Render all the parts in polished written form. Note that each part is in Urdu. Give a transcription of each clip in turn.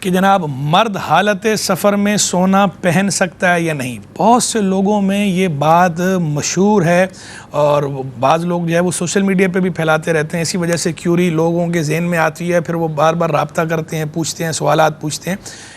کہ جناب مرد حالت سفر میں سونا پہن سکتا ہے یا نہیں. بہت سے لوگوں میں یہ بات مشہور ہے اور بعض لوگ جو ہے وہ سوشل میڈیا پہ بھی پھیلاتے رہتے ہیں. اسی وجہ سے کیوری لوگوں کے ذہن میں آتی ہے, پھر وہ بار بار رابطہ کرتے ہیں, پوچھتے ہیں, سوالات پوچھتے ہیں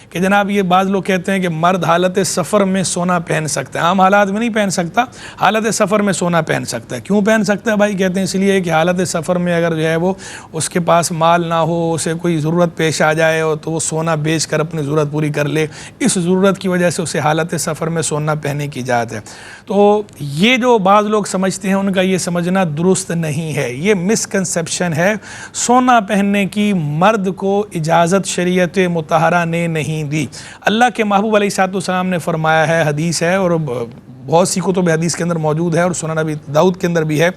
کہ جناب یہ بعض لوگ کہتے ہیں کہ مرد حالت سفر میں سونا پہن سکتا ہے. عام حالات میں نہیں پہن سکتا, حالت سفر میں سونا پہن سکتا ہے. کیوں پہن سکتا ہے بھائی؟ کہتے ہیں اس لیے کہ حالت سفر میں اگر جو ہے وہ اس کے پاس مال نہ ہو, اسے کوئی ضرورت پیش آ جائے تو وہ سونا بیچ کر اپنی ضرورت پوری کر لے, اس ضرورت کی وجہ سے اسے حالت سفر میں سونا پہننے کی اجازت ہے. تو یہ جو بعض لوگ سمجھتے ہیں ان کا یہ سمجھنا درست نہیں ہے, یہ مسکنسیپشن ہے. سونا پہننے کی مرد کو اجازت شریعت مطہرہ نے نہیں دی. اللہ کے محبوب علیہ السلام نے فرمایا ہے, حدیث ہے اور بہت سی کتب حدیث کے اندر موجود ہے اور سنن نبی داؤد کے اندر بھی ہے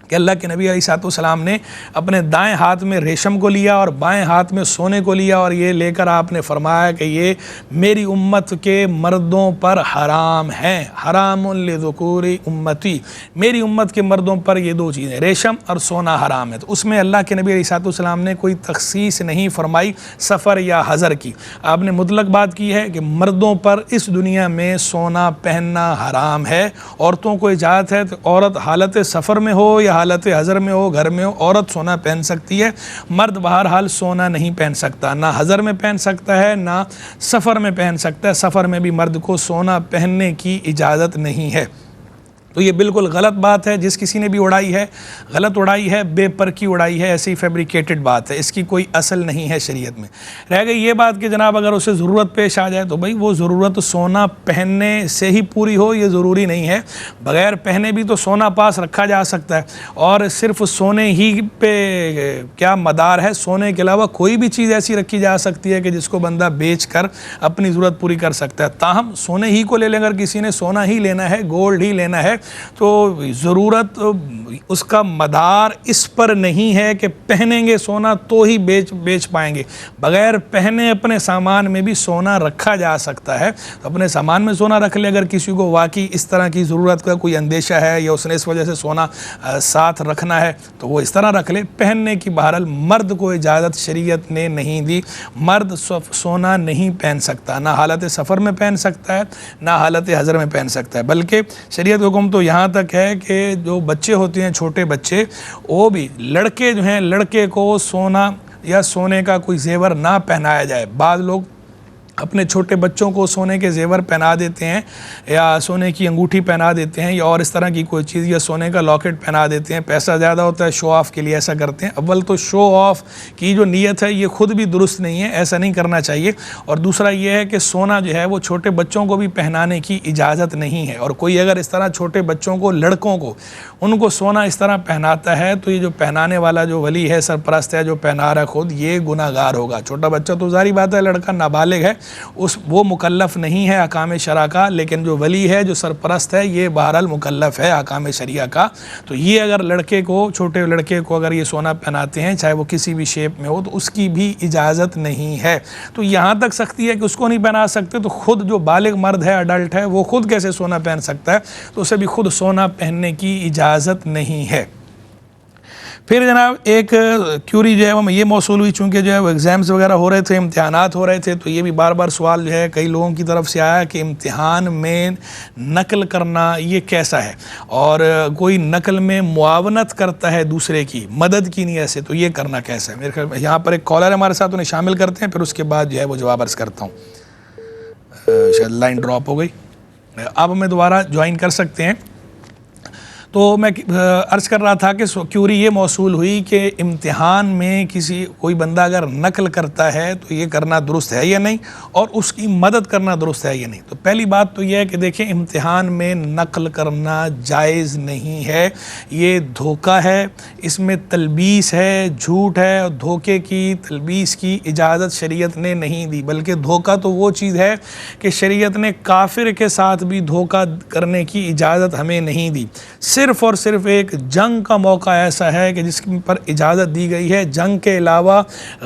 کہ اللہ کے نبی علیہ السلام نے اپنے دائیں ہاتھ میں ریشم کو لیا اور بائیں ہاتھ میں سونے کو لیا, اور یہ لے کر آپ نے فرمایا کہ یہ میری امت کے مردوں پر حرام ہیں, حرام لذکور امتی, میری امت کے مردوں پر یہ دو چیزیں ریشم اور سونا حرام ہے. تو اس میں اللہ کے نبی علیہ السلام نے کوئی تخصیص نہیں فرمائی سفر یا حضر کی. آپ نے مطلق بات کی ہے کہ مردوں پر اس دنیا میں سونا پہننا حرام ہے. عورتوں کو اجازت ہے, تو عورت حالت سفر میں ہو یا حالت حضر میں ہو, گھر میں ہو, عورت سونا پہن سکتی ہے. مرد بہرحال سونا نہیں پہن سکتا, نہ حضر میں پہن سکتا ہے نہ سفر میں پہن سکتا ہے. سفر میں بھی مرد کو سونا پہننے کی اجازت نہیں ہے. تو یہ بالکل غلط بات ہے, جس کسی نے بھی اڑائی ہے غلط اڑائی ہے, بے پر کی اڑائی ہے, ایسی فیبریکیٹڈ بات ہے, اس کی کوئی اصل نہیں ہے شریعت میں. رہ گئی یہ بات کہ جناب اگر اسے ضرورت پیش آ جائے تو بھئی وہ ضرورت سونا پہننے سے ہی پوری ہو, یہ ضروری نہیں ہے. بغیر پہنے بھی تو سونا پاس رکھا جا سکتا ہے, اور صرف سونے ہی پہ کیا مدار ہے, سونے کے علاوہ کوئی بھی چیز ایسی رکھی جا سکتی ہے کہ جس کو بندہ بیچ کر اپنی ضرورت پوری کر سکتا ہے. تاہم سونے ہی کو لے لیں, اگر کسی نے سونا ہی لینا ہے, گولڈ ہی لینا ہے, تو ضرورت اس کا مدار اس پر نہیں ہے کہ پہنیں گے سونا تو ہی بیچ پائیں گے. بغیر پہنے اپنے سامان میں بھی سونا رکھا جا سکتا ہے, تو اپنے سامان میں سونا رکھ لے. اگر کسی کو واقعی اس طرح کی ضرورت کا کوئی اندیشہ ہے یا اس نے اس وجہ سے سونا ساتھ رکھنا ہے تو وہ اس طرح رکھ لے. پہننے کی بہرحال مرد کو اجازت شریعت نے نہیں دی. مرد سونا نہیں پہن سکتا, نہ حالت سفر میں پہن سکتا ہے نہ حالت حضر میں پہن سکتا ہے. بلکہ شریعت کا حکم تو یہاں تک ہے کہ جو بچے ہوتے ہیں, چھوٹے بچے, وہ بھی لڑکے جو ہیں, لڑکے کو سونا یا سونے کا کوئی زیور نہ پہنایا جائے. بعض لوگ اپنے چھوٹے بچوں کو سونے کے زیور پہنا دیتے ہیں یا سونے کی انگوٹھی پہنا دیتے ہیں یا اور اس طرح کی کوئی چیز, یا سونے کا لاکٹ پہنا دیتے ہیں. پیسہ زیادہ ہوتا ہے, شو آف کے لیے ایسا کرتے ہیں. اول تو شو آف کی جو نیت ہے یہ خود بھی درست نہیں ہے, ایسا نہیں کرنا چاہیے. اور دوسرا یہ ہے کہ سونا جو ہے وہ چھوٹے بچوں کو بھی پہنانے کی اجازت نہیں ہے. اور کوئی اگر اس طرح چھوٹے بچوں کو, لڑکوں کو, ان کو سونا اس طرح پہناتا ہے تو یہ جو پہنانے والا جو ولی ہے, سرپرست ہے, جو پہنا رہا ہے خود, یہ گناہ گار ہوگا. چھوٹا بچہ تو ظاہری بات ہے, لڑکا نابالغ ہے, وہ مکلف نہیں ہے احکام شرع کا, لیکن جو ولی ہے, جو سرپرست ہے, یہ بہرحال مکلف ہے احکام شریعہ کا. تو یہ اگر لڑکے کو, چھوٹے لڑکے کو اگر یہ سونا پہناتے ہیں, چاہے وہ کسی بھی شیپ میں ہو, تو اس کی بھی اجازت نہیں ہے. تو یہاں تک سختی ہے کہ اس کو نہیں پہنا سکتے, تو خود جو بالغ مرد ہے, اڈلٹ ہے, وہ خود کیسے سونا پہن سکتا ہے؟ تو اسے بھی خود سونا پہننے کی اجازت نہیں ہے. پھر جناب ایک کیوری جو ہے وہ یہ موصول ہوئی, چونکہ جو ہے وہ ایگزامز وغیرہ ہو رہے تھے, امتحانات ہو رہے تھے, تو یہ بھی بار بار سوال جو ہے کئی لوگوں کی طرف سے آیا کہ امتحان میں نقل کرنا یہ کیسا ہے, اور کوئی نقل میں معاونت کرتا ہے دوسرے کی, مدد کی نیت سے, تو یہ کرنا کیسا ہے؟ میرے خیال یہاں پر ایک کالر ہمارے ساتھ, انہیں شامل کرتے ہیں, پھر اس کے بعد جو ہے وہ جواب عرض کرتا ہوں. شاید لائن ڈراپ ہو گئی, آپ ہمیں دوبارہ جوائن کر سکتے ہیں. تو میں عرض کر رہا تھا کہ کیوری یہ موصول ہوئی کہ امتحان میں کوئی بندہ اگر نقل کرتا ہے تو یہ کرنا درست ہے یا نہیں, اور اس کی مدد کرنا درست ہے یا نہیں. تو پہلی بات تو یہ ہے کہ دیکھیں, امتحان میں نقل کرنا جائز نہیں ہے. یہ دھوکہ ہے, اس میں تلبیس ہے, جھوٹ ہے, اور دھوکے کی, تلبیس کی اجازت شریعت نے نہیں دی. بلکہ دھوکہ تو وہ چیز ہے کہ شریعت نے کافر کے ساتھ بھی دھوکہ کرنے کی اجازت ہمیں نہیں دی. صرف اور صرف ایک جنگ کا موقع ایسا ہے کہ جس پر اجازت دی گئی ہے، جنگ کے علاوہ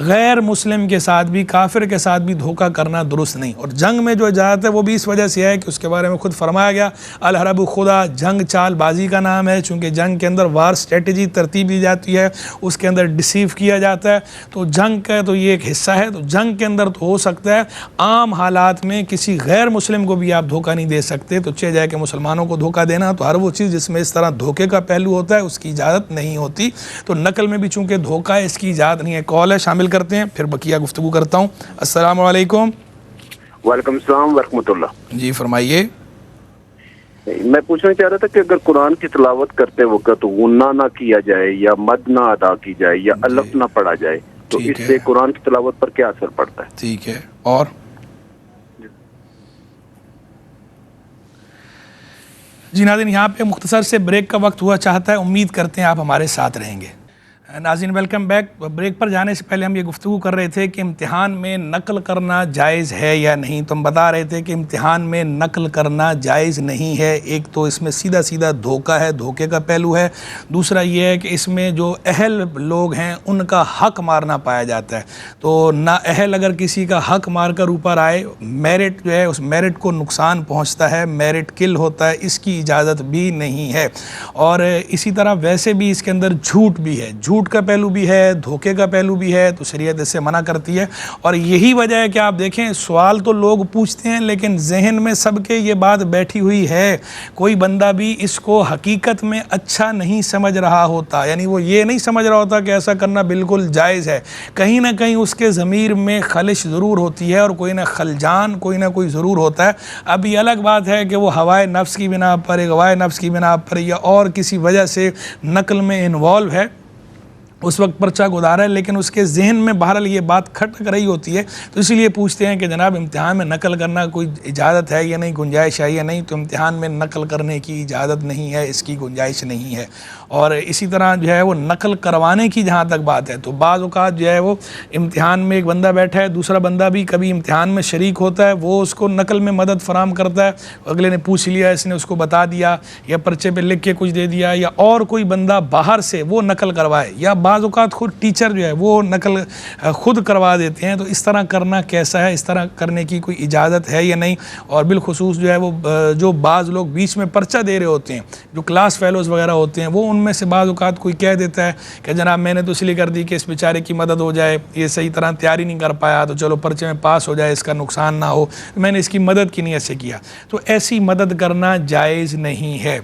غیر مسلم کے ساتھ بھی، کافر کے ساتھ بھی دھوکہ کرنا درست نہیں۔ اور جنگ میں جو اجازت ہے وہ بھی اس وجہ سے ہے کہ اس کے بارے میں خود فرمایا گیا الحرب خدا، جنگ چال بازی کا نام ہے، چونکہ جنگ کے اندر وار اسٹریٹجی ترتیب دی جاتی ہے، اس کے اندر ڈسیو کیا جاتا ہے، تو جنگ کا تو یہ ایک حصہ ہے۔ تو جنگ کے اندر تو ہو سکتا ہے، عام حالات میں کسی غیر مسلم کو بھی آپ دھوکہ نہیں دے سکتے، تو چہ جائے کہ مسلمانوں کو دھوکہ دینا، تو ہر وہ چیز جس میں اس طرح دھوکے کا پہلو ہوتا ہے اس کی اجازت نہیں ہوتی۔ تو نقل میں بھی چونکہ دھوکہ ہے اس کی اجازت نہیں ہے۔ کال ہے، شامل کرتے ہیں، پھر بقیہ گفتگو کرتا ہوں۔ السلام علیکم۔ وعلیکم السلام ورحمۃ اللہ۔ جی فرمائیے۔ میں پوچھنا چاہ رہا تھا کہ اگر قرآن کی تلاوت کرتے وقت غنہ نہ کیا جائے یا مد نہ ادا کی جائے یا الف نہ پڑھا جائے تو اس سے قرآن کی تلاوت پر کیا اثر پڑتا ہے؟ ٹھیک ہے، اور جی ناظرین، یہاں پہ مختصر سے بریک کا وقت ہوا چاہتا ہے، امید کرتے ہیں آپ ہمارے ساتھ رہیں گے۔ ناظرین ویلکم بیک۔ بریک پر جانے سے پہلے ہم یہ گفتگو کر رہے تھے کہ امتحان میں نقل کرنا جائز ہے یا نہیں۔ تو ہم بتا رہے تھے کہ امتحان میں نقل کرنا جائز نہیں ہے۔ ایک تو اس میں سیدھا سیدھا دھوکہ ہے، دھوکے کا پہلو ہے۔ دوسرا یہ ہے کہ اس میں جو اہل لوگ ہیں ان کا حق مارنا پایا جاتا ہے۔ تو نااہل اگر کسی کا حق مار کر اوپر آئے، میرٹ جو ہے اس میرٹ کو نقصان پہنچتا ہے، میرٹ کل ہوتا ہے، اس کی اجازت بھی نہیں ہے۔ اور اسی طرح ویسے بھی اس کے اندر جھوٹ بھی ہے، جھوٹ کا پہلو بھی ہے، دھوکے کا پہلو بھی ہے، تو شریعت اس سے منع کرتی ہے۔ اور یہی وجہ ہے کہ آپ دیکھیں سوال تو لوگ پوچھتے ہیں لیکن ذہن میں سب کے یہ بات بیٹھی ہوئی ہے، کوئی بندہ بھی اس کو حقیقت میں اچھا نہیں سمجھ رہا ہوتا، یعنی وہ یہ نہیں سمجھ رہا ہوتا کہ ایسا کرنا بالکل جائز ہے۔ کہیں نہ کہیں اس کے ضمیر میں خلش ضرور ہوتی ہے اور کوئی نہ خلجان کوئی نہ کوئی ضرور ہوتا ہے۔ اب یہ الگ بات ہے کہ وہ ہوائے نفس کی بنا پر، غوائے نفس کی بنا پر یا اور کسی وجہ سے نقل میں انوالو ہے، اس وقت پرچہ گزارا ہے، لیکن اس کے ذہن میں بہرحال یہ بات کھٹک رہی ہوتی ہے، تو اسی لیے پوچھتے ہیں کہ جناب امتحان میں نقل کرنا کوئی اجازت ہے یا نہیں، گنجائش ہے یا نہیں۔ تو امتحان میں نقل کرنے کی اجازت نہیں ہے، اس کی گنجائش نہیں ہے۔ اور اسی طرح جو ہے وہ نقل کروانے کی جہاں تک بات ہے تو بعض اوقات جو ہے وہ امتحان میں ایک بندہ بیٹھا ہے، دوسرا بندہ بھی کبھی امتحان میں شریک ہوتا ہے، وہ اس کو نقل میں مدد فراہم کرتا ہے، اگلے نے پوچھ لیا، اس نے اس کو بتا دیا یا پرچے پہ لکھ کے کچھ دے دیا، یا اور کوئی بندہ باہر سے وہ نقل کروائے، یا بعض اوقات خود ٹیچر جو ہے وہ نقل خود کروا دیتے ہیں۔ تو اس طرح کرنا کیسا ہے، اس طرح کرنے کی کوئی اجازت ہے یا نہیں؟ اور بالخصوص جو ہے وہ جو بعض لوگ بیچ میں پرچہ دے رہے ہوتے ہیں، جو کلاس فیلوز وغیرہ ہوتے ہیں، وہ ان میں سے بعض اوقات کوئی کہہ دیتا ہے کہ جناب میں نے تو اس لیے کر دی کہ اس بیچارے کی مدد ہو جائے، یہ صحیح طرح تیاری نہیں کر پایا تو چلو پرچے میں پاس ہو جائے، اس کا نقصان نہ ہو، میں نے اس کی مدد کی نیت سے کیا۔ تو ایسی مدد کرنا جائز نہیں ہے۔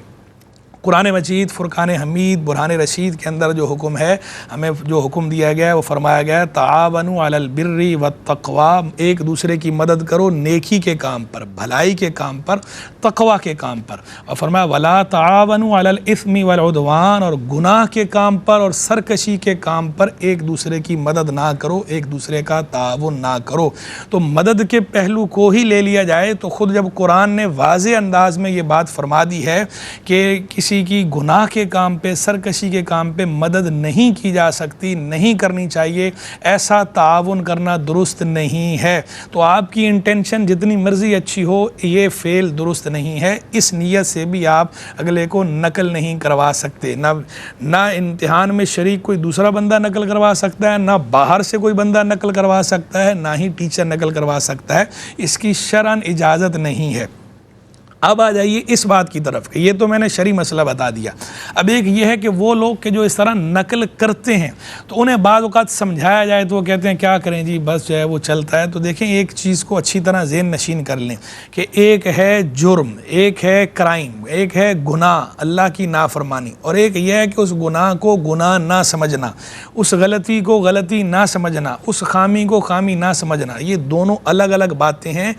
قرآن مجید فرقان حمید برہان رشید کے اندر جو حکم ہے، ہمیں جو حکم دیا گیا ہے وہ فرمایا گیا ہے تعاونوا علی البر والتقوی، ایک دوسرے کی مدد کرو نیکی کے کام پر، بھلائی کے کام پر، تقوی کے کام پر۔ اور فرمایا ولا تعاونوا علی الاثم والعدوان، اور گناہ کے کام پر اور سرکشی کے کام پر ایک دوسرے کی مدد نہ کرو، ایک دوسرے کا تعاون نہ کرو۔ تو مدد کے پہلو کو ہی لے لیا جائے تو خود جب قرآن نے واضح انداز میں یہ بات فرما دی ہے کہ کسی کی گناہ کے کام پہ، سرکشی کے کام پہ مدد نہیں کی جا سکتی، نہیں کرنی چاہیے، ایسا تعاون کرنا درست نہیں ہے، تو آپ کی انٹینشن جتنی مرضی اچھی ہو یہ فعل درست نہیں ہے۔ اس نیت سے بھی آپ اگلے کو نقل نہیں کروا سکتے، نہ امتحان میں شریک کوئی دوسرا بندہ نقل کروا سکتا ہے، نہ باہر سے کوئی بندہ نقل کروا سکتا ہے، نہ ہی ٹیچر نقل کروا سکتا ہے، اس کی شرعاً اجازت نہیں ہے۔ اب آ جائیے اس بات کی طرف کہ یہ تو میں نے شرعی مسئلہ بتا دیا، اب ایک یہ ہے کہ وہ لوگ کہ جو اس طرح نقل کرتے ہیں تو انہیں بعض اوقات سمجھایا جائے تو وہ کہتے ہیں کیا کریں جی بس جو ہے وہ چلتا ہے۔ تو دیکھیں ایک چیز کو اچھی طرح ذہن نشین کر لیں کہ ایک ہے جرم، ایک ہے کرائم، ایک ہے گناہ اللہ کی نافرمانی، اور ایک یہ ہے کہ اس گناہ کو گناہ نہ سمجھنا، اس غلطی کو غلطی نہ سمجھنا، اس خامی کو خامی نہ سمجھنا۔ یہ دونوں الگ الگ باتیں ہیں۔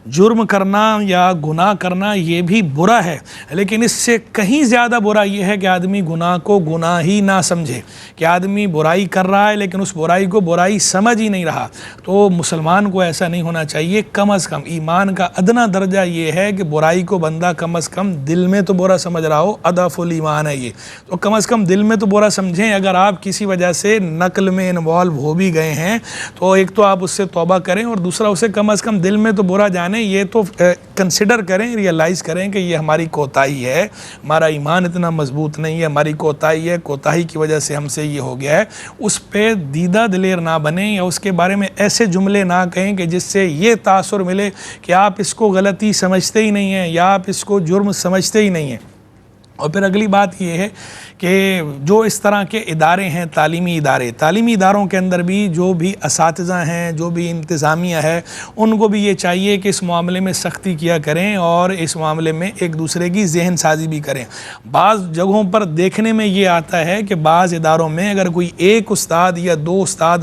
جرم کرنا یا گناہ کرنا یہ بھی برا ہے، لیکن اس سے کہیں زیادہ برا یہ ہے کہ آدمی گناہ کو گناہ ہی نہ سمجھے، کہ آدمی برائی کر رہا ہے لیکن اس برائی کو برائی سمجھ ہی نہیں رہا۔ تو مسلمان کو ایسا نہیں ہونا چاہیے۔ کم از کم ایمان کا ادنا درجہ یہ ہے کہ برائی کو بندہ کم از کم دل میں تو برا سمجھ رہا ہو، اضعف الایمان ہے یہ، تو کم از کم دل میں تو برا سمجھیں۔ اگر آپ کسی وجہ سے نقل میں انوالو ہو بھی گئے ہیں تو ایک تو آپ اس سے توبہ کریں، اور دوسرا اسے کم از کم دل میں تو برا جانیں، یہ تو کنسیڈر کریں، ریئلائز ریلائز کریں کہ یہ ہماری کوتاہی ہے، ہمارا ایمان اتنا مضبوط نہیں ہے، ہماری کوتاہی ہے، کوتاہی کی وجہ سے ہم سے یہ ہو گیا ہے، اس پہ دیدہ دلیر نہ بنیں یا اس کے بارے میں ایسے جملے نہ کہیں کہ جس سے یہ تاثر ملے کہ آپ اس کو غلطی سمجھتے ہی نہیں ہیں یا آپ اس کو جرم سمجھتے ہی نہیں ہیں۔ اور پھر اگلی بات یہ ہے کہ جو اس طرح کے ادارے ہیں، تعلیمی اداروں کے اندر بھی جو بھی اساتذہ ہیں، جو بھی انتظامیہ ہے، ان کو بھی یہ چاہیے کہ اس معاملے میں سختی کیا کریں اور اس معاملے میں ایک دوسرے کی ذہن سازی بھی کریں۔ بعض جگہوں پر دیکھنے میں یہ آتا ہے کہ بعض اداروں میں اگر کوئی ایک استاد یا دو استاد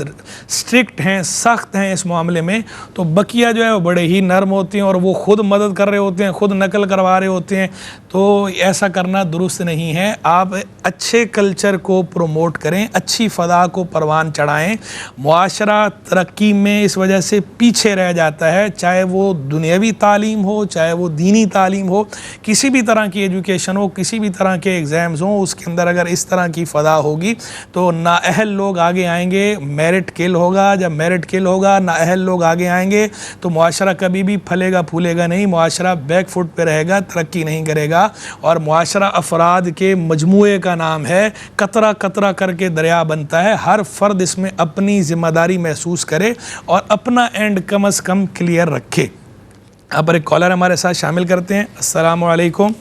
اسٹرکٹ ہیں، سخت ہیں اس معاملے میں، تو بقیہ جو ہے وہ بڑے ہی نرم ہوتے ہیں اور وہ خود مدد کر رہے ہوتے ہیں، خود نقل کروا رہے ہوتے ہیں۔ تو ایسا کرنا درست نہیں ہے۔ آپ اچھے کلچر کو پروموٹ کریں، اچھی فضا کو پروان چڑھائیں۔ معاشرہ ترقی میں اس وجہ سے پیچھے رہ جاتا ہے، چاہے وہ دنیاوی تعلیم ہو، چاہے وہ دینی تعلیم ہو، کسی بھی طرح کی ایجوکیشن ہو، کسی بھی طرح کے ایگزامز ہوں، اس کے اندر اگر اس طرح کی فضا ہوگی تو نااہل لوگ آگے آئیں گے، میرٹ کل ہوگا۔ جب میرٹ کل ہوگا، نااہل لوگ آگے آئیں گے تو معاشرہ کبھی بھی پھلے گا پھولے گا نہیں، معاشرہ بیک فٹ پہ رہے گا، ترقی نہیں کرے گا۔ اور معاشرہ افراد کے مجموعے کا نام ہے، قطرہ قطرہ کر کے دریا بنتا ہے۔ ہر فرد اس میں اپنی ذمہ داری محسوس کرے اور اپنا and come is come clear رکھے۔ یہاں پر ایک کالر ہمارے ساتھ شامل کرتے ہیں۔ السلام علیکم۔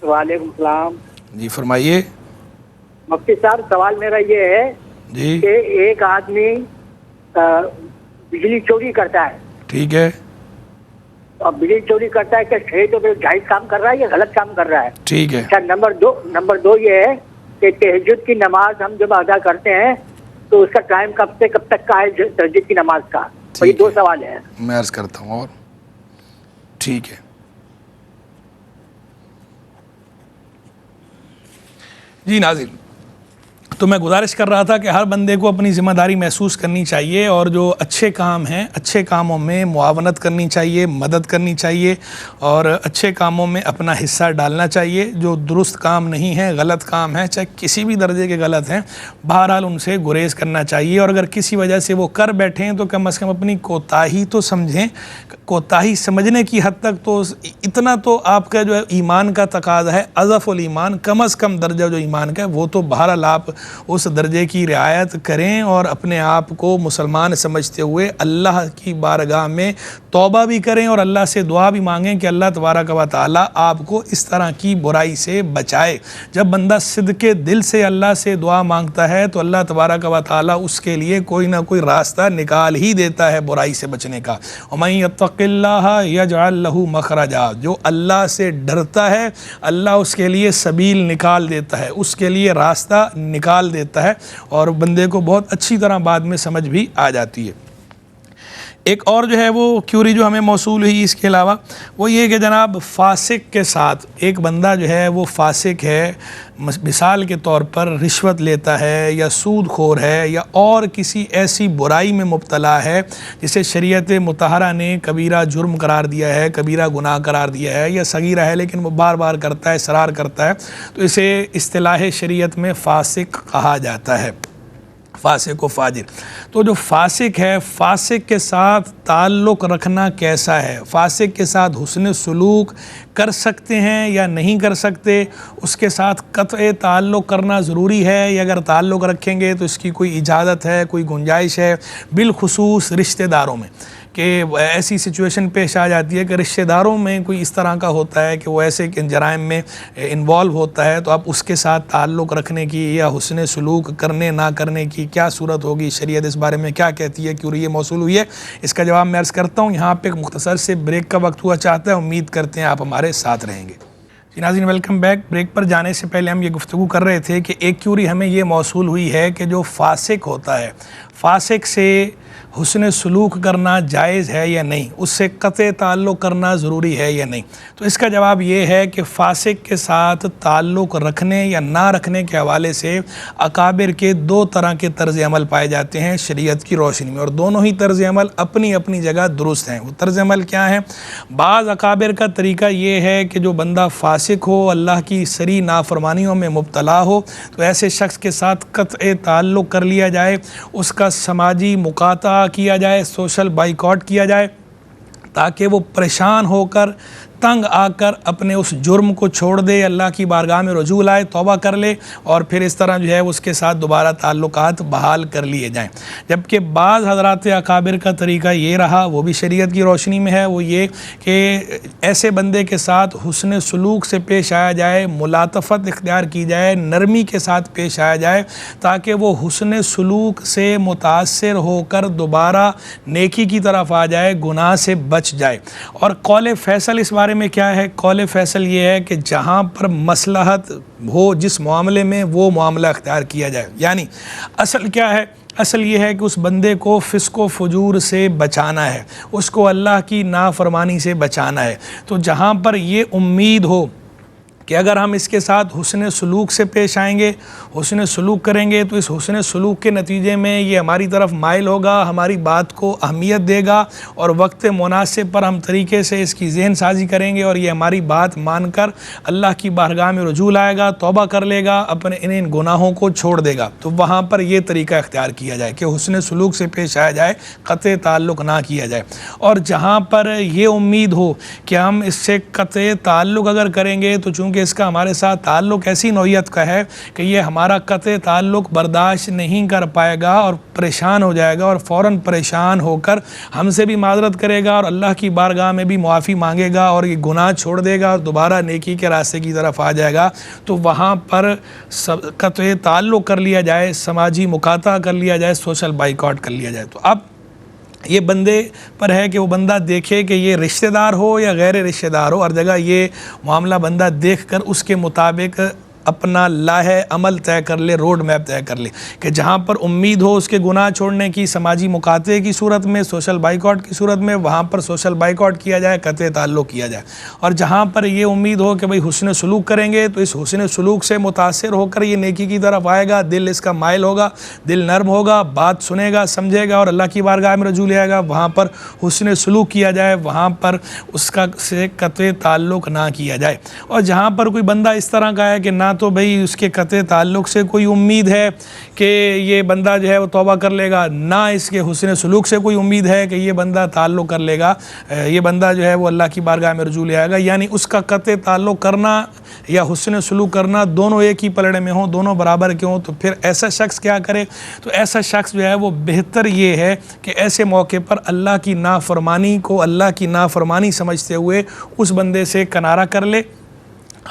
وعلیکم السلام جی فرمائیے۔ مفتی صاحب، سوال میرا یہ ہے جی کہ ایک آدمی بجلی چوری کرتا ہے، ٹھیک ہے، اور بجلی چوری کرتا ہے کہ صحیح تو جائز کام کر رہا ہے یا غلط کام کر رہا ہے؟ ٹھیک ہے، اچھا، نمبر دو یہ ہے کہ تہجد کی نماز ہم جب ادا کرتے ہیں تو اس کا ٹائم کب سے کب تک کا ہے تہجد کی نماز کا؟ یہ دو سوال ہیں۔ میں عرض کرتا ہوں۔ اور ٹھیک ہے جی ناظرین، تو میں گزارش کر رہا تھا کہ ہر بندے کو اپنی ذمہ داری محسوس کرنی چاہیے اور جو اچھے کام ہیں، اچھے کاموں میں معاونت کرنی چاہیے، مدد کرنی چاہیے اور اچھے کاموں میں اپنا حصہ ڈالنا چاہیے۔ جو درست کام نہیں ہے، غلط کام ہے، چاہے کسی بھی درجے کے غلط ہیں، بہرحال ان سے گریز کرنا چاہیے۔ اور اگر کسی وجہ سے وہ کر بیٹھے ہیں تو کم از کم اپنی کوتاہی تو سمجھیں۔ کوتاہی سمجھنے کی حد تک تو اتنا تو آپ کا جو ہے ایمان کا تقاضا ہے، اضعف الایمان، کم از کم درجہ جو ایمان کا ہے وہ تو بہرحال آپ اس درجے کی رعایت کریں اور اپنے آپ کو مسلمان سمجھتے ہوئے اللہ کی بارگاہ میں توبہ بھی کریں اور اللہ سے دعا بھی مانگیں کہ اللہ تبارک و تعالی آپ کو اس طرح کی برائی سے بچائے۔ جب بندہ صدق دل سے اللہ سے دعا مانگتا ہے تو اللہ تبارک و تعالی اس کے لیے کوئی نہ کوئی راستہ نکال ہی دیتا ہے برائی سے بچنے کا۔ وَمَن يَتَّقِ اللَّهَ يَجْعَلْ لَهُ مَخْرَجًا، جو اللہ سے ڈرتا ہے اللہ اس کے لیے سبیل نکال دیتا ہے، اس کے لیے راستہ نکال دیتا ہے اور بندے کو بہت اچھی طرح بعد میں سمجھ بھی آ جاتی ہے۔ ایک اور جو ہے وہ کیوری جو ہمیں موصول ہوئی اس کے علاوہ وہ یہ کہ جناب فاسق کے ساتھ ایک بندہ جو ہے وہ فاسق ہے، مثال کے طور پر رشوت لیتا ہے یا سود خور ہے یا اور کسی ایسی برائی میں مبتلا ہے جسے شریعت مطہرہ نے کبیرہ جرم قرار دیا ہے، کبیرہ گناہ قرار دیا ہے، یا صغیرہ ہے لیکن وہ بار بار کرتا ہے، اصرار کرتا ہے، تو اسے اصطلاح شریعت میں فاسق کہا جاتا ہے، فاسق و فاجر۔ تو جو فاسق ہے، فاسق کے ساتھ تعلق رکھنا کیسا ہے، فاسق کے ساتھ حسن سلوک کر سکتے ہیں یا نہیں کر سکتے، اس کے ساتھ قطع تعلق کرنا ضروری ہے یا اگر تعلق رکھیں گے تو اس کی کوئی اجازت ہے، کوئی گنجائش ہے، بالخصوص رشتہ داروں میں، کہ ایسی سچویشن پیش آ جاتی ہے کہ رشتہ داروں میں کوئی اس طرح کا ہوتا ہے کہ وہ ایسے جرائم میں انوالو ہوتا ہے، تو آپ اس کے ساتھ تعلق رکھنے کی یا حسن سلوک کرنے نہ کرنے کی کیا صورت ہوگی، شریعت اس بارے میں کیا کہتی ہے، کیوں یہ موصول ہوئی ہے، اس کا جواب میں عرض کرتا ہوں۔ یہاں پہ ایک مختصر سے بریک کا وقت ہوا چاہتا ہے، امید کرتے ہیں آپ ہمارے ساتھ رہیں گے۔ جی ناظرین، ویلکم بیک۔ بریک پر جانے سے پہلے ہم یہ گفتگو کر رہے تھے کہ ایک کیوری ہمیں یہ موصول ہوئی ہے کہ جو فاسق ہوتا ہے، فاسق سے حسن سلوک کرنا جائز ہے یا نہیں، اس سے قطع تعلق کرنا ضروری ہے یا نہیں، تو اس کا جواب یہ ہے کہ فاسق کے ساتھ تعلق رکھنے یا نہ رکھنے کے حوالے سے اکابر کے دو طرح کے طرز عمل پائے جاتے ہیں شریعت کی روشنی میں، اور دونوں ہی طرز عمل اپنی اپنی جگہ درست ہیں۔ وہ طرز عمل کیا ہیں؟ بعض اکابر کا طریقہ یہ ہے کہ جو بندہ فاسق ہو، اللہ کی سری نافرمانیوں میں مبتلا ہو، تو ایسے شخص کے ساتھ قطع تعلق کر لیا جائے، اس کا سماجی مقاطعہ کیا جائے، سوشل بائیکاٹ کیا جائے، تاکہ وہ پریشان ہو کر تنگ آ کر اپنے اس جرم کو چھوڑ دے، اللہ کی بارگاہ میں رجوع لائے، توبہ کر لے، اور پھر اس طرح جو ہے اس کے ساتھ دوبارہ تعلقات بحال کر لیے جائیں۔ جبکہ بعض حضرات اکابر کا طریقہ یہ رہا، وہ بھی شریعت کی روشنی میں ہے، وہ یہ کہ ایسے بندے کے ساتھ حسن سلوک سے پیش آیا جائے، ملاطفت اختیار کی جائے، نرمی کے ساتھ پیش آیا جائے، تاکہ وہ حسن سلوک سے متاثر ہو کر دوبارہ نیکی کی طرف آ جائے، گناہ سے بچ جائے۔ اور قول فیصل اس بارے میں کیا ہے؟ قول فیصل یہ ہے کہ جہاں پر مصلحت ہو جس معاملے میں، وہ معاملہ اختیار کیا جائے۔ یعنی اصل کیا ہے؟ اصل یہ ہے کہ اس بندے کو فسق و فجور سے بچانا ہے، اس کو اللہ کی نافرمانی سے بچانا ہے۔ تو جہاں پر یہ امید ہو کہ اگر ہم اس کے ساتھ حسن سلوک سے پیش آئیں گے، حسن سلوک کریں گے، تو اس حسن سلوک کے نتیجے میں یہ ہماری طرف مائل ہوگا، ہماری بات کو اہمیت دے گا، اور وقت مناسب پر ہم طریقے سے اس کی ذہن سازی کریں گے، اور یہ ہماری بات مان کر اللہ کی بارگاہ میں رجوع لائے گا، توبہ کر لے گا، اپنے ان گناہوں کو چھوڑ دے گا۔ تو وہاں پر یہ طریقہ اختیار کیا جائے کہ حسن سلوک سے پیش آیا جائے، قطع تعلق نہ کیا جائے۔ اور جہاں پر یہ امید ہو کہ ہم اس سے قطع تعلق اگر کریں گے، تو چونکہ اس کا ہمارے ساتھ تعلق ایسی نوعیت کا ہے کہ یہ ہمارا قطع تعلق برداشت نہیں کر پائے گا اور پریشان ہو جائے گا، اور فوراً پریشان ہو کر ہم سے بھی معذرت کرے گا اور اللہ کی بارگاہ میں بھی معافی مانگے گا، اور یہ گناہ چھوڑ دے گا اور دوبارہ نیکی کے راستے کی طرف آ جائے گا، تو وہاں پر قطع تعلق کر لیا جائے، سماجی مقاطعہ کر لیا جائے، سوشل بائیکاٹ کر لیا جائے۔ تو اب یہ بندے پر ہے کہ وہ بندہ دیکھے کہ یہ رشتہ دار ہو یا غیر رشتہ دار ہو، ہر جگہ یہ معاملہ بندہ دیکھ کر اس کے مطابق اپنا لاہے عمل طے کر لے، روڈ میپ طے کر لے، کہ جہاں پر امید ہو اس کے گناہ چھوڑنے کی، سماجی مقاطعے کی صورت میں، سوشل بائیکاٹ کی صورت میں، وہاں پر سوشل بائیکاٹ کیا جائے، قطع تعلق کیا جائے۔ اور جہاں پر یہ امید ہو کہ بھئی حسن سلوک کریں گے، تو اس حسن سلوک سے متاثر ہو کر یہ نیکی کی طرف آئے گا، دل اس کا مائل ہوگا، دل نرم ہوگا، بات سنے گا، سمجھے گا، اور اللہ کی بارگاہ میں رجوع لے آئے گا، وہاں پر حسن سلوک کیا جائے، وہاں پر اس کا سے قطع تعلق نہ کیا جائے۔ اور جہاں پر کوئی بندہ اس طرح کا ہے کہ نہ تو بھئی اس کے قطع تعلق سے کوئی امید ہے کہ یہ بندہ جو ہے وہ توبہ کر لے گا، نہ اس کے حسن سلوک سے کوئی امید ہے کہ یہ بندہ تعلق کر لے گا، یہ بندہ جو ہے وہ اللہ کی بارگاہ میں رجوع لے آئے گا، یعنی اس کا قطع تعلق کرنا یا حسن سلوک کرنا دونوں ایک ہی پلڑے میں ہوں، دونوں برابر کے ہوں، تو پھر ایسا شخص کیا کرے؟ تو ایسا شخص جو ہے وہ بہتر یہ ہے کہ ایسے موقع پر اللہ کی نافرمانی کو اللہ کی نافرمانی سمجھتے ہوئے اس بندے سے کنارہ کر لے۔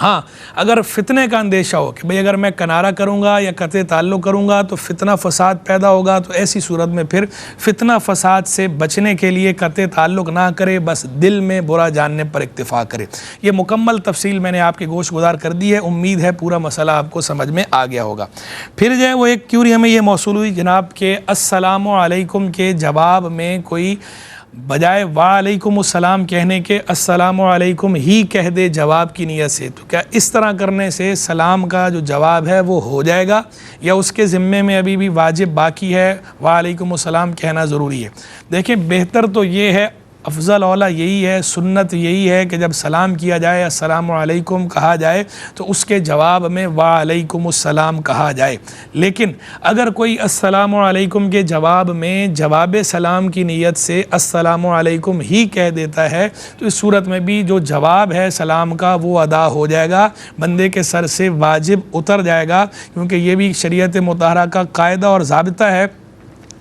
ہاں اگر فتنے کا اندیشہ ہو کہ بھئی اگر میں کنارہ کروں گا یا قطع تعلق کروں گا تو فتنہ فساد پیدا ہوگا، تو ایسی صورت میں پھر فتنہ فساد سے بچنے کے لیے قطع تعلق نہ کرے، بس دل میں برا جاننے پر اکتفا کرے۔ یہ مکمل تفصیل میں نے آپ کے گوش گزار کر دی ہے، امید ہے پورا مسئلہ آپ کو سمجھ میں آ گیا ہوگا۔ پھر جو ہے وہ ایک کیوری ہمیں یہ موصول ہوئی جناب کہ السلام علیکم کے جواب میں کوئی بجائے وعلیکم السلام کہنے کے السلام علیکم ہی کہہ دے جواب کی نیت سے، تو کیا اس طرح کرنے سے سلام کا جو جواب ہے وہ ہو جائے گا، یا اس کے ذمے میں ابھی بھی واجب باقی ہے، وعلیکم السلام کہنا ضروری ہے؟ دیکھیں بہتر تو یہ ہے، افضل اولا یہی ہے، سنت یہی ہے کہ جب سلام کیا جائے، السلام علیکم کہا جائے، تو اس کے جواب میں وعلیکم السلام کہا جائے۔ لیکن اگر کوئی السلام علیکم کے جواب میں جواب سلام کی نیت سے السلام علیکم ہی کہہ دیتا ہے، تو اس صورت میں بھی جو جواب ہے سلام کا وہ ادا ہو جائے گا، بندے کے سر سے واجب اتر جائے گا، کیونکہ یہ بھی شریعت مطہرہ کا قاعدہ اور ضابطہ ہے۔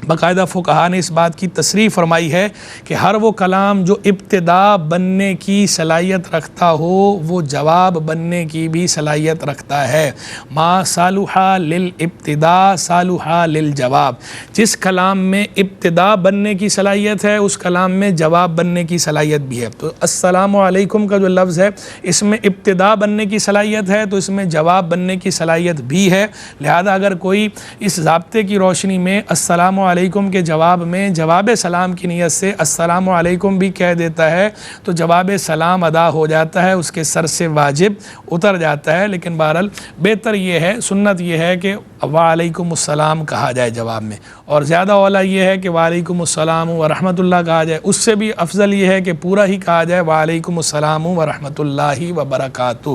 باقاعدہ فقہا نے اس بات کی تصریح فرمائی ہے کہ ہر وہ کلام جو ابتدا بننے کی صلاحیت رکھتا ہو وہ جواب بننے کی بھی صلاحیت رکھتا ہے۔ ما صالح للابتدا صالح للجواب، جس کلام میں ابتدا بننے کی صلاحیت ہے اس کلام میں جواب بننے کی صلاحیت بھی ہے۔ تو السلام علیکم کا جو لفظ ہے اس میں ابتدا بننے کی صلاحیت ہے، تو اس میں جواب بننے کی صلاحیت بھی ہے۔ لہذا اگر کوئی اس ضابطے کی روشنی میں السلام علیکم کے جواب میں جواب سلام کی نیت سے السلام علیکم بھی کہہ دیتا ہے تو جواب سلام ادا ہو جاتا ہے، اس کے سر سے واجب اتر جاتا ہے۔ لیکن بہرحال بہتر یہ ہے، سنت یہ ہے کہ وعلیکم السلام کہا جائے جواب میں، اور زیادہ اولا یہ ہے کہ وعلیکم السلام ورحمۃ اللہ کہا جائے، اس سے بھی افضل یہ ہے کہ پورا ہی کہا جائے وعلیکم السلام ورحمۃ اللہ وبرکاتہ۔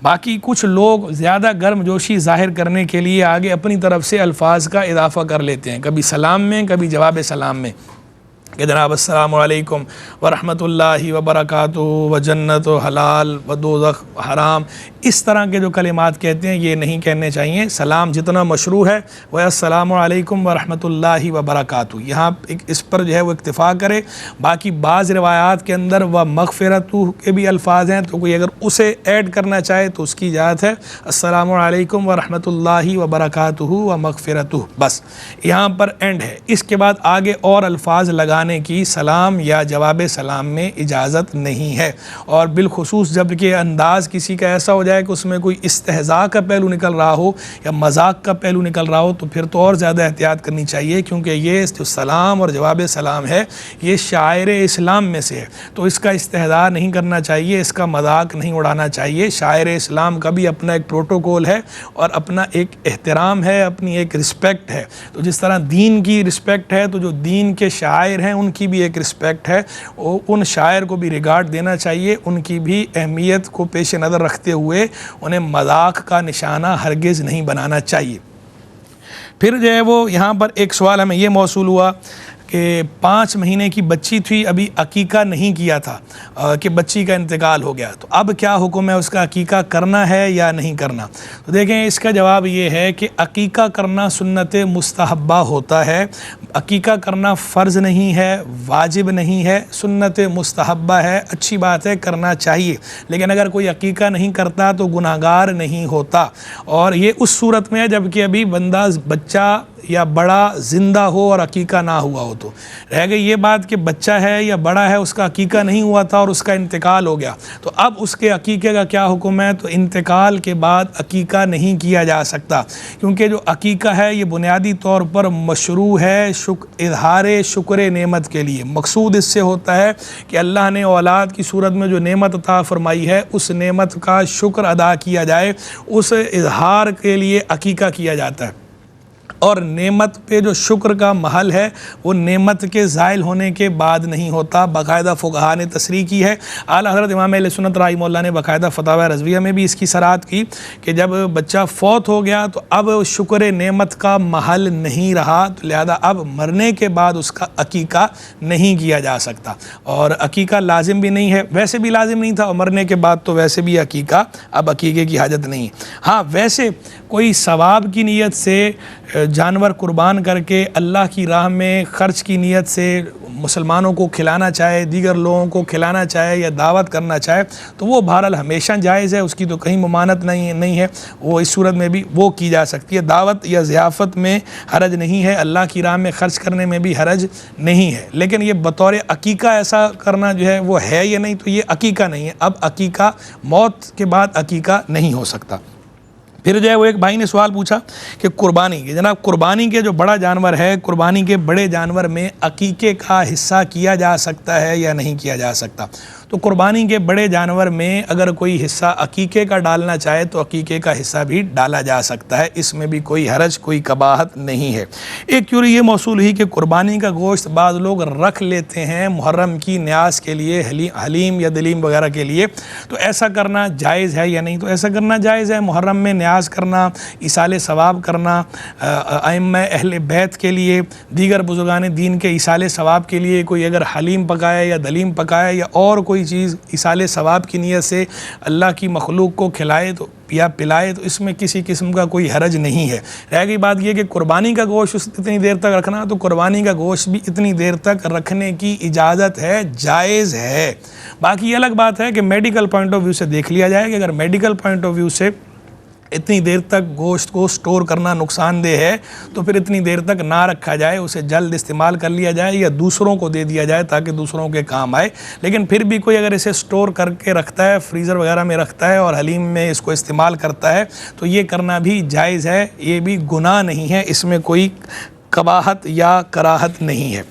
باقی کچھ لوگ زیادہ گرم جوشی ظاہر کرنے کے لیے آگے اپنی طرف سے الفاظ کا اضافہ کر لیتے ہیں، کبھی سلام میں کبھی جواب سلام میں، کہ جناب السلام علیکم ورحمۃ اللہ وبرکاتہ و جنت و حلال و دوزخ حرام، اس طرح کے جو کلمات کہتے ہیں یہ نہیں کہنے چاہیے۔ سلام جتنا مشروع ہے وہ السلام علیکم ورحمۃ اللہ وبرکاتہ، یہاں اس پر جو ہے وہ اکتفا کرے۔ باقی بعض روایات کے اندر وہ مغفرت کے بھی الفاظ ہیں، تو کوئی اگر اسے ایڈ کرنا چاہے تو اس کی اجازت ہے، السلام علیکم ورحمۃ اللہ وبرکاتہ و مغفرتہ، بس یہاں پر اینڈ ہے۔ اس کے بعد آگے اور الفاظ لگانے کی سلام یا جواب سلام میں اجازت نہیں ہے، اور بالخصوص جب کہ انداز کسی کا ایسا ہو جائے کہ اس میں کوئی استہزاء کا پہلو نکل رہا ہو یا مذاق کا پہلو نکل رہا ہو، تو پھر تو اور زیادہ احتیاط کرنی چاہیے، کیونکہ یہ جو سلام اور جواب سلام ہے یہ شاعر اسلام میں سے ہے، تو اس کا استہزاء نہیں کرنا چاہیے، اس کا مذاق نہیں اڑانا چاہیے۔ شاعر اسلام کا بھی اپنا ایک پروٹوکول ہے اور اپنا ایک احترام ہے، اپنی ایک رسپیکٹ ہے، تو جس طرح دین کی رسپیکٹ ہے تو جو دین کے شاعر ہیں ان کی بھی ایک رسپیکٹ ہے، ان شاعر کو بھی ریگارڈ دینا چاہیے، ان کی بھی اہمیت کو پیش نظر رکھتے ہوئے انہیں مذاق کا نشانہ ہرگز نہیں بنانا چاہیے۔ پھر جو ہے وہ یہاں پر ایک سوال ہمیں یہ موصول ہوا کہ 5 مہینے کی بچی تھی، ابھی عقیقہ نہیں کیا تھا کہ بچی کا انتقال ہو گیا، تو اب کیا حکم ہے، اس کا عقیقہ کرنا ہے یا نہیں کرنا؟ تو دیکھیں اس کا جواب یہ ہے کہ عقیقہ کرنا سنت مستحبہ ہوتا ہے، عقیقہ کرنا فرض نہیں ہے، واجب نہیں ہے، سنت مستحبہ ہے، اچھی بات ہے، کرنا چاہیے، لیکن اگر کوئی عقیقہ نہیں کرتا تو گناہگار نہیں ہوتا، اور یہ اس صورت میں ہے جب کہ ابھی بچہ یا بڑا زندہ ہو اور عقیقہ نہ ہوا ہو۔ تو رہ گئی یہ بات کہ بچہ ہے یا بڑا ہے، اس کا عقیقہ نہیں ہوا تھا اور اس کا انتقال ہو گیا، تو اب اس کے عقیقے کا کیا حکم ہے؟ تو انتقال کے بعد عقیقہ نہیں کیا جا سکتا، کیونکہ جو عقیقہ ہے یہ بنیادی طور پر مشروع ہے اظہار شکر نعمت کے لیے۔ مقصود اس سے ہوتا ہے کہ اللہ نے اولاد کی صورت میں جو نعمت عطا فرمائی ہے اس نعمت کا شکر ادا کیا جائے، اس اظہار کے لیے عقیقہ کیا جاتا ہے، اور نعمت پہ جو شکر کا محل ہے وہ نعمت کے زائل ہونے کے بعد نہیں ہوتا۔ باقاعدہ فقہاء نے تصریح کی ہے، اعلیٰ حضرت امام اہل سنت رحمہ اللہ نے باقاعدہ فتاوی رضویہ میں بھی اس کی صراحت کی کہ جب بچہ فوت ہو گیا تو اب شکر نعمت کا محل نہیں رہا، تو لہذا اب مرنے کے بعد اس کا عقیقہ نہیں کیا جا سکتا، اور عقیقہ لازم بھی نہیں ہے، ویسے بھی لازم نہیں تھا، اور مرنے کے بعد تو ویسے بھی عقیقہ اب عقیقے کی حاجت نہیں ہے۔ ہاں ویسے کوئی ثواب کی نیت سے جانور قربان کر کے اللہ کی راہ میں خرچ کی نیت سے مسلمانوں کو کھلانا چاہے، دیگر لوگوں کو کھلانا چاہے یا دعوت کرنا چاہے تو وہ بہرحال ہمیشہ جائز ہے، اس کی تو کہیں ممانعت نہیں ہے، وہ اس صورت میں بھی وہ کی جا سکتی ہے۔ دعوت یا ضیافت میں حرج نہیں ہے، اللہ کی راہ میں خرچ کرنے میں بھی حرج نہیں ہے، لیکن یہ بطور عقیقہ ایسا کرنا جو ہے وہ ہے یا نہیں، تو یہ عقیقہ نہیں ہے، اب عقیقہ موت کے بعد عقیقہ نہیں ہو سکتا۔ پھر جو ہے وہ ایک بھائی نے سوال پوچھا کہ قربانی کے جناب قربانی کے جو بڑا جانور ہے، قربانی کے بڑے جانور میں عقیقے کا حصہ کیا جا سکتا ہے یا نہیں کیا جا سکتا؟ تو قربانی کے بڑے جانور میں اگر کوئی حصہ عقیقے کا ڈالنا چاہے تو عقیقے کا حصہ بھی ڈالا جا سکتا ہے، اس میں بھی کوئی حرج کوئی قباحت نہیں ہے۔ ایک کیوری یہ موصول ہوئی کہ قربانی کا گوشت بعض لوگ رکھ لیتے ہیں محرم کی نیاز کے لیے، حلیم یا دلیم وغیرہ کے لیے، تو ایسا کرنا جائز ہے یا نہیں؟ تو ایسا کرنا جائز ہے، محرم میں نیاز کرنا، ایصال ثواب کرنا، ائمہ اہل بیت کے لیے، دیگر بزرگان دین کے ایصال ثواب کے لیے کوئی اگر حلیم پکائے یا دلیم پکائے یا اور کوئی چیز ایصال ثواب کی نیت سے اللہ کی مخلوق کو کھلائے تو یا پلائے تو اس میں کسی قسم کا کوئی حرج نہیں ہے۔ رہ گئی بات یہ کہ قربانی کا گوشت اتنی دیر تک رکھنا، تو قربانی کا گوشت بھی اتنی دیر تک رکھنے کی اجازت ہے، جائز ہے۔ باقی یہ الگ بات ہے کہ میڈیکل پوائنٹ آف ویو سے دیکھ لیا جائے کہ اگر میڈیکل پوائنٹ آف ویو سے اتنی دیر تک گوشت کو سٹور کرنا نقصان دہ ہے تو پھر اتنی دیر تک نہ رکھا جائے، اسے جلد استعمال کر لیا جائے یا دوسروں کو دے دیا جائے تاکہ دوسروں کے کام آئے۔ لیکن پھر بھی کوئی اگر اسے سٹور کر کے رکھتا ہے، فریزر وغیرہ میں رکھتا ہے اور حلیم میں اس کو استعمال کرتا ہے تو یہ کرنا بھی جائز ہے، یہ بھی گناہ نہیں ہے، اس میں کوئی قباحت یا کراہت نہیں ہے۔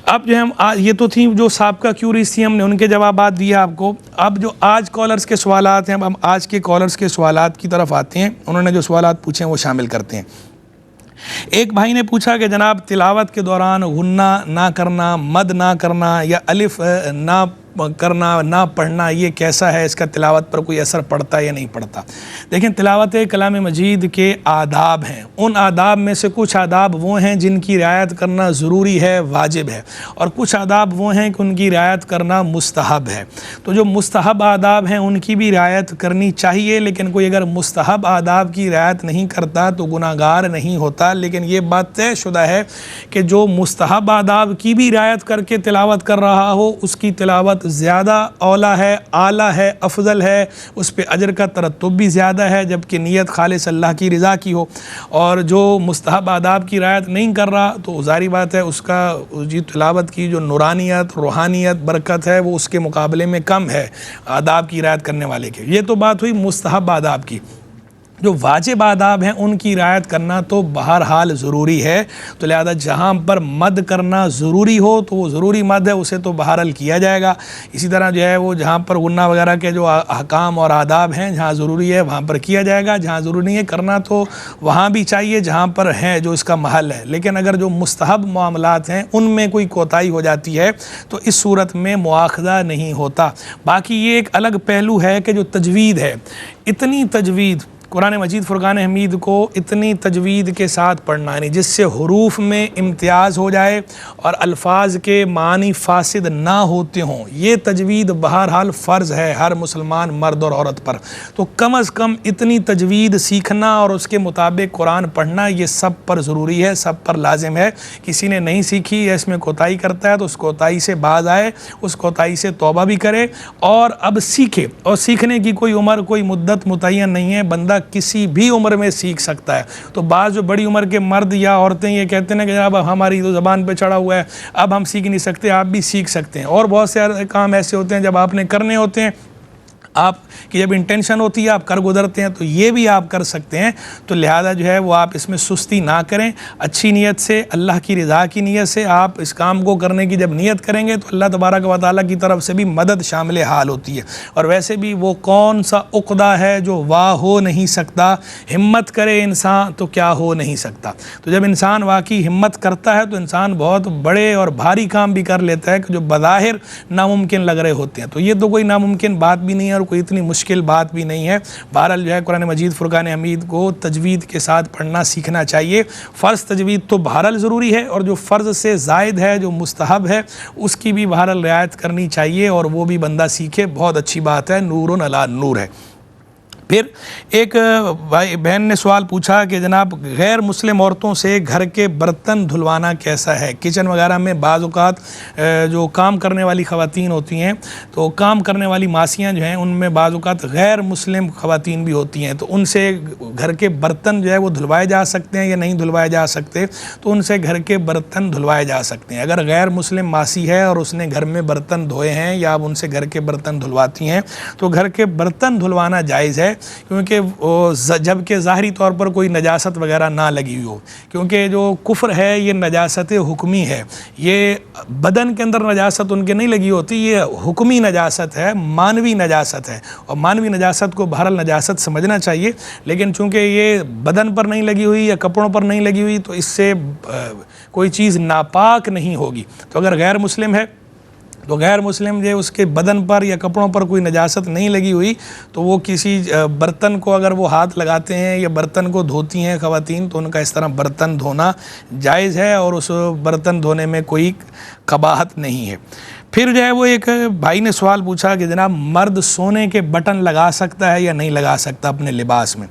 اب جو ہم یہ تو تھیں جو سابقہ کیوریز تھیں، ہم نے ان کے جوابات دیے آپ کو۔ اب جو آج کالرز کے سوالات ہیں، اب ہم آج کے کالرز کے سوالات کی طرف آتے ہیں، انہوں نے جو سوالات پوچھے ہیں وہ شامل کرتے ہیں۔ ایک بھائی نے پوچھا کہ جناب تلاوت کے دوران غنہ نہ کرنا، مد نہ کرنا یا الف نہ کرنا نہ پڑھنا یہ کیسا ہے، اس کا تلاوت پر کوئی اثر پڑتا ہے یا نہیں پڑتا؟ دیکھیں تلاوت کلام مجید کے آداب ہیں، ان آداب میں سے کچھ آداب وہ ہیں جن کی رعایت کرنا ضروری ہے، واجب ہے، اور کچھ آداب وہ ہیں کہ ان کی رعایت کرنا مستحب ہے۔ تو جو مستحب آداب ہیں ان کی بھی رعایت کرنی چاہیے، لیکن کوئی اگر مستحب آداب کی رعایت نہیں کرتا تو گناہ گار نہیں ہوتا۔ لیکن یہ بات طے شدہ ہے کہ جو مستحب آداب کی بھی رعایت کر کے تلاوت کر رہا ہو اس کی تلاوت زیادہ اولیٰ ہے، اعلیٰ ہے، افضل ہے، اس پہ اجر کا ترتب بھی زیادہ ہے، جبکہ نیت خالص اللہ کی رضا کی ہو۔ اور جو مستحب آداب کی رعایت نہیں کر رہا تو ظاہری بات ہے اس کا تلاوت کی جو نورانیت، روحانیت، برکت ہے وہ اس کے مقابلے میں کم ہے آداب کی رعایت کرنے والے کے۔ یہ تو بات ہوئی مستحب آداب کی۔ جو واجب آداب ہیں ان کی رعایت کرنا تو بہرحال ضروری ہے، تو لہذا جہاں پر مد کرنا ضروری ہو تو وہ ضروری مد ہے، اسے تو بہرحال کیا جائے گا۔ اسی طرح جو ہے وہ جہاں پر غنہ وغیرہ کے جو احکام اور آداب ہیں جہاں ضروری ہے وہاں پر کیا جائے گا، جہاں ضروری نہیں ہے کرنا تو وہاں بھی چاہیے جہاں پر ہے جو اس کا محل ہے۔ لیکن اگر جو مستحب معاملات ہیں ان میں کوئی کوتاہی ہو جاتی ہے تو اس صورت میں مواخذہ نہیں ہوتا۔ باقی یہ ایک الگ پہلو ہے کہ جو تجوید ہے، اتنی تجوید قرآن مجید فرقان حمید کو اتنی تجوید کے ساتھ پڑھنا، یعنی جس سے حروف میں امتیاز ہو جائے اور الفاظ کے معنی فاسد نہ ہوتے ہوں، یہ تجوید بہرحال فرض ہے ہر مسلمان مرد اور عورت پر۔ تو کم از کم اتنی تجوید سیکھنا اور اس کے مطابق قرآن پڑھنا یہ سب پر ضروری ہے، سب پر لازم ہے۔ کسی نے نہیں سیکھی یا اس میں کوتاہی کرتا ہے تو اس کوتاہی سے باز آئے، اس کوتاہی سے توبہ بھی کرے اور اب سیکھے۔ اور سیکھنے کی کوئی عمر، کوئی مدت متعین نہیں ہے، بندہ کسی بھی عمر میں سیکھ سکتا ہے۔ تو بعض جو بڑی عمر کے مرد یا عورتیں یہ کہتے ہیں کہ جناب ہماری تو زبان پہ چڑھا ہوا ہے، اب ہم سیکھ نہیں سکتے، آپ بھی سیکھ سکتے ہیں۔ اور بہت سے کام ایسے ہوتے ہیں جب آپ نے کرنے ہوتے ہیں، آپ کی جب انٹینشن ہوتی ہے آپ کر گزرتے ہیں، تو یہ بھی آپ کر سکتے ہیں۔ تو لہذا جو ہے وہ آپ اس میں سستی نہ کریں، اچھی نیت سے، اللہ کی رضا کی نیت سے آپ اس کام کو کرنے کی جب نیت کریں گے تو اللہ تبارک و تعالیٰ کی طرف سے بھی مدد شامل حال ہوتی ہے۔ اور ویسے بھی وہ کون سا عقدہ ہے جو واہ ہو نہیں سکتا، ہمت کرے انسان تو کیا ہو نہیں سکتا۔ تو جب انسان واقعی ہمت کرتا ہے تو انسان بہت بڑے اور بھاری کام بھی کر لیتا ہے کہ جو بظاہر ناممکن لگ رہے ہوتے ہیں۔ تو یہ تو کوئی ناممکن بات بھی نہیں ہے اور کوئی اتنی مشکل بات بھی نہیں ہے۔ بہرحال جو ہے قرآن مجید فرقان حمید کو تجوید کے ساتھ پڑھنا سیکھنا چاہیے۔ فرض تجوید تو بہرحال ضروری ہے، اور جو فرض سے زائد ہے، جو مستحب ہے، اس کی بھی بہرحال رعایت کرنی چاہیے، اور وہ بھی بندہ سیکھے، بہت اچھی بات ہے، نور علی نور ہے۔ پھر ایک بہن نے سوال پوچھا کہ جناب غیر مسلم عورتوں سے گھر کے برتن دھلوانا کیسا ہے؟ کچن وغیرہ میں بعض اوقات جو کام کرنے والی خواتین ہوتی ہیں، تو کام کرنے والی ماسیاں جو ہیں ان میں بعض اوقات غیر مسلم خواتین بھی ہوتی ہیں، تو ان سے گھر کے برتن جو ہے وہ دھلوائے جا سکتے ہیں یا نہیں دھلوائے جا سکتے؟ تو ان سے گھر کے برتن دھلوائے جا سکتے ہیں۔ اگر غیر مسلم ماسی ہے اور اس نے گھر میں برتن دھوئے ہیں یا آپ ان سے گھر کے برتن دھلواتی ہیں تو گھر کے برتن دھلوانا جائز ہے، کیونکہ جب کہ ظاہری طور پر کوئی نجاست وغیرہ نہ لگی ہوئی ہو، کیونکہ جو کفر ہے یہ نجاست حکمی ہے، یہ بدن کے اندر نجاست ان کے نہیں لگی ہوتی، یہ حکمی نجاست ہے، مانوی نجاست ہے، اور مانوی نجاست کو بہرحال نجاست سمجھنا چاہیے۔ لیکن چونکہ یہ بدن پر نہیں لگی ہوئی یا کپڑوں پر نہیں لگی ہوئی تو اس سے کوئی چیز ناپاک نہیں ہوگی۔ تو اگر غیر مسلم ہے تو غیر مسلم جو اس کے بدن پر یا کپڑوں پر کوئی نجاست نہیں لگی ہوئی تو وہ کسی برتن کو اگر وہ ہاتھ لگاتے ہیں یا برتن کو دھوتی ہیں خواتین تو ان کا اس طرح برتن دھونا جائز ہے، اور اس برتن دھونے میں کوئی قباحت نہیں ہے۔ پھر جو ہے وہ ایک بھائی نے سوال پوچھا کہ جناب مرد سونے کے بٹن لگا سکتا ہے یا نہیں لگا سکتا اپنے لباس میں؟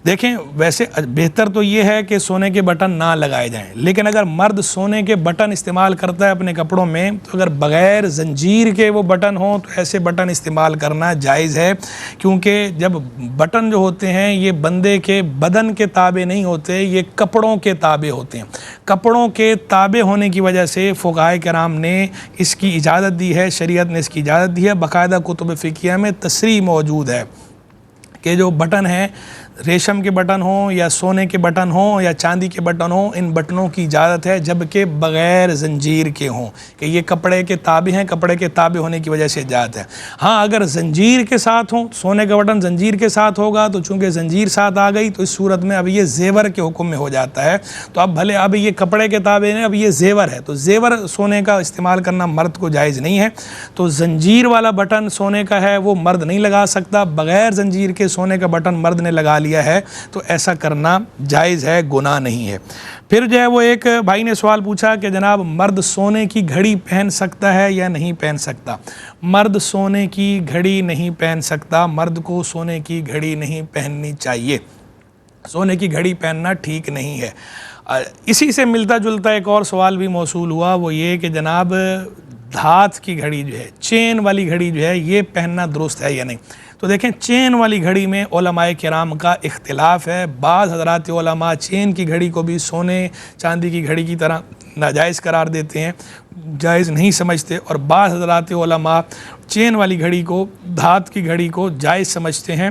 دیکھیں ویسے بہتر تو یہ ہے کہ سونے کے بٹن نہ لگائے جائیں، لیکن اگر مرد سونے کے بٹن استعمال کرتا ہے اپنے کپڑوں میں تو اگر بغیر زنجیر کے وہ بٹن ہوں تو ایسے بٹن استعمال کرنا جائز ہے، کیونکہ جب بٹن جو ہوتے ہیں یہ بندے کے بدن کے تابع نہیں ہوتے، یہ کپڑوں کے تابع ہوتے ہیں۔ کپڑوں کے تابع ہونے کی وجہ سے فقہائے کرام نے اس کی اجازت دی ہے، شریعت نے اس کی اجازت دی ہے، باقاعدہ کتب فقہیہ میں تصریح موجود ہے کہ جو بٹن ہیں ریشم کے بٹن ہوں یا سونے کے بٹن ہوں یا چاندی کے بٹن ہوں، ان بٹنوں کی اجازت ہے جبکہ بغیر زنجیر کے ہوں، کہ یہ کپڑے کے تابع ہیں، کپڑے کے تابع ہونے کی وجہ سے اجازت ہے۔ ہاں اگر زنجیر کے ساتھ ہوں، سونے کا بٹن زنجیر کے ساتھ ہوگا تو چونکہ زنجیر ساتھ آ گئی تو اس صورت میں اب یہ زیور کے حکم میں ہو جاتا ہے۔ تو اب بھلے اب یہ کپڑے کے تابع ہیں، اب یہ زیور ہے، تو زیور سونے کا استعمال کرنا مرد کو جائز نہیں ہے۔ تو زنجیر والا بٹن سونے کا ہے وہ مرد نہیں لگا سکتا، بغیر زنجیر کے سونے کا بٹن مرد نے لگا لیا ہے تو ایسا کرنا جائز ہے، گناہ نہیں ہے۔ پھر جو ہے وہ ایک بھائی نے سوال پوچھا کہ جناب مرد سونے کی گھڑی پہن سکتا ہے یا نہیں پہن سکتا؟ مرد سونے کی گھڑی نہیں پہن سکتا، مرد کو سونے کی گھڑی نہیں پہننی چاہیے، سونے کی گھڑی پہننا ٹھیک نہیں ہے۔ اسی سے ملتا جلتا ایک اور سوال بھی موصول ہوا، وہ یہ کہ جناب دھات کی گھڑی جو ہے، چین والی گھڑی جو ہے، یہ پہننا درست ہے یا نہیں؟ تو دیکھیں چین والی گھڑی میں علماء کرام کا اختلاف ہے۔ بعض حضرات علماء چین کی گھڑی کو بھی سونے چاندی کی گھڑی کی طرح ناجائز قرار دیتے ہیں، جائز نہیں سمجھتے، اور بعض حضرات علماء چین والی گھڑی کو، دھات کی گھڑی کو جائز سمجھتے ہیں،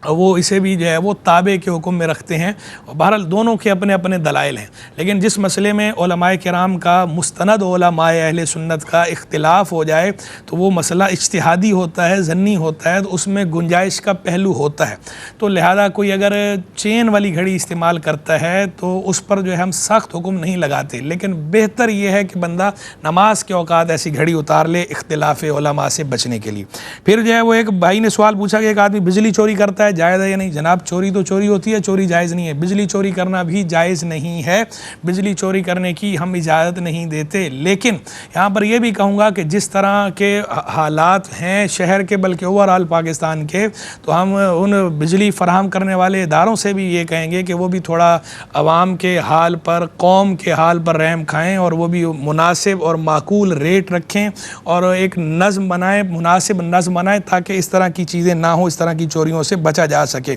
وہ اسے بھی جو ہے وہ تابع کے حکم میں رکھتے ہیں۔ بہرحال دونوں کے اپنے اپنے دلائل ہیں، لیکن جس مسئلے میں علماء کرام کا، مستند علماء اہل سنت کا اختلاف ہو جائے تو وہ مسئلہ اجتہادی ہوتا ہے، ظنی ہوتا ہے، تو اس میں گنجائش کا پہلو ہوتا ہے۔ تو لہذا کوئی اگر چین والی گھڑی استعمال کرتا ہے تو اس پر جو ہے ہم سخت حکم نہیں لگاتے، لیکن بہتر یہ ہے کہ بندہ نماز کے اوقات ایسی گھڑی اتار لے اختلاف علماء سے بچنے کے لیے۔ پھر جو ہے وہ ایک بھائی نے سوال پوچھا کہ ایک آدمی بجلی چوری کرتا ہے، جائز ہے یا نہیں؟ جناب چوری تو چوری ہوتی ہے، چوری جائز نہیں ہے، بجلی چوری کرنا بھی جائز نہیں ہے، بجلی چوری کرنے کی ہم اجازت نہیں دیتے۔ لیکن یہاں پر یہ بھی کہوں گا کہ جس طرح کے حالات ہیں شہر کے بلکہ اوورآل پاکستان کے، تو ہم ان بجلی فراہم کرنے والے اداروں سے بھی یہ کہیں گے کہ وہ بھی تھوڑا عوام کے حال پر، قوم کے حال پر رحم کھائیں، اور وہ بھی مناسب اور معقول ریٹ رکھیں اور ایک نظم بنائیں، مناسب نظم بنائیں، تاکہ اس طرح کی چیزیں نہ ہوں، اس طرح کی چوریوں سے بچا جا سکے۔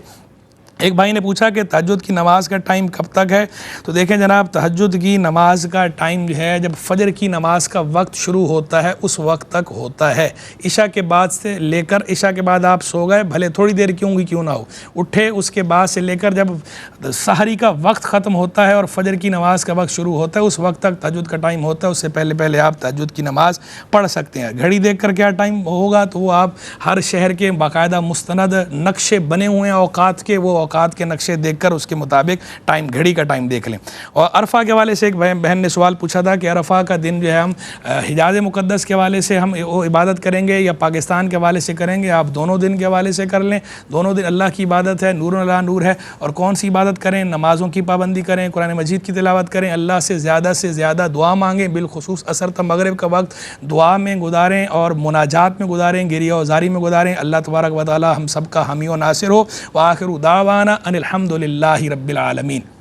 ایک بھائی نے پوچھا کہ تہجد کی نماز کا ٹائم کب تک ہے؟ تو دیکھیں جناب تہجد کی نماز کا ٹائم جو ہے جب فجر کی نماز کا وقت شروع ہوتا ہے اس وقت تک ہوتا ہے۔ عشاء کے بعد سے لے کر، عشاء کے بعد آپ سو گئے، بھلے تھوڑی دیر کیوں نہ ہو، اٹھے اس کے بعد سے لے کر جب سحری کا وقت ختم ہوتا ہے اور فجر کی نماز کا وقت شروع ہوتا ہے اس وقت تک تہجد کا ٹائم ہوتا ہے۔ اس سے پہلے آپ تہجد کی نماز پڑھ سکتے ہیں۔ گھڑی دیکھ کر کیا ٹائم ہوگا تو وہ آپ ہر شہر کے باقاعدہ مستند نقشے بنے ہوئے ہیں اوقات کے، وہ اوقات کے نقشے دیکھ کر اس کے مطابق ٹائم، گھڑی کا ٹائم دیکھ لیں۔ اور عرفہ کے حوالے سے ایک بہن نے سوال پوچھا تھا کہ عرفہ کا دن جو ہے ہم حجاز مقدس کے حوالے سے ہم وہ عبادت کریں گے یا پاکستان کے حوالے سے کریں گے؟ آپ دونوں دن کے حوالے سے کر لیں، دونوں دن اللہ کی عبادت ہے، نور اللہ نور ہے۔ اور کون سی عبادت کریں؟ نمازوں کی پابندی کریں، قرآن مجید کی تلاوت کریں، اللہ سے زیادہ دعا مانگیں، بالخصوص عصر تا مغرب کا وقت دعا میں گزاریں اور مناجات میں گزاریں، گریہ و زاری میں گزاریں۔ اللہ تبارک و تعالی ہم سب کا حامی و ناصر ہو۔ وآخر دعوانا ان الحمد للہ رب العالمین۔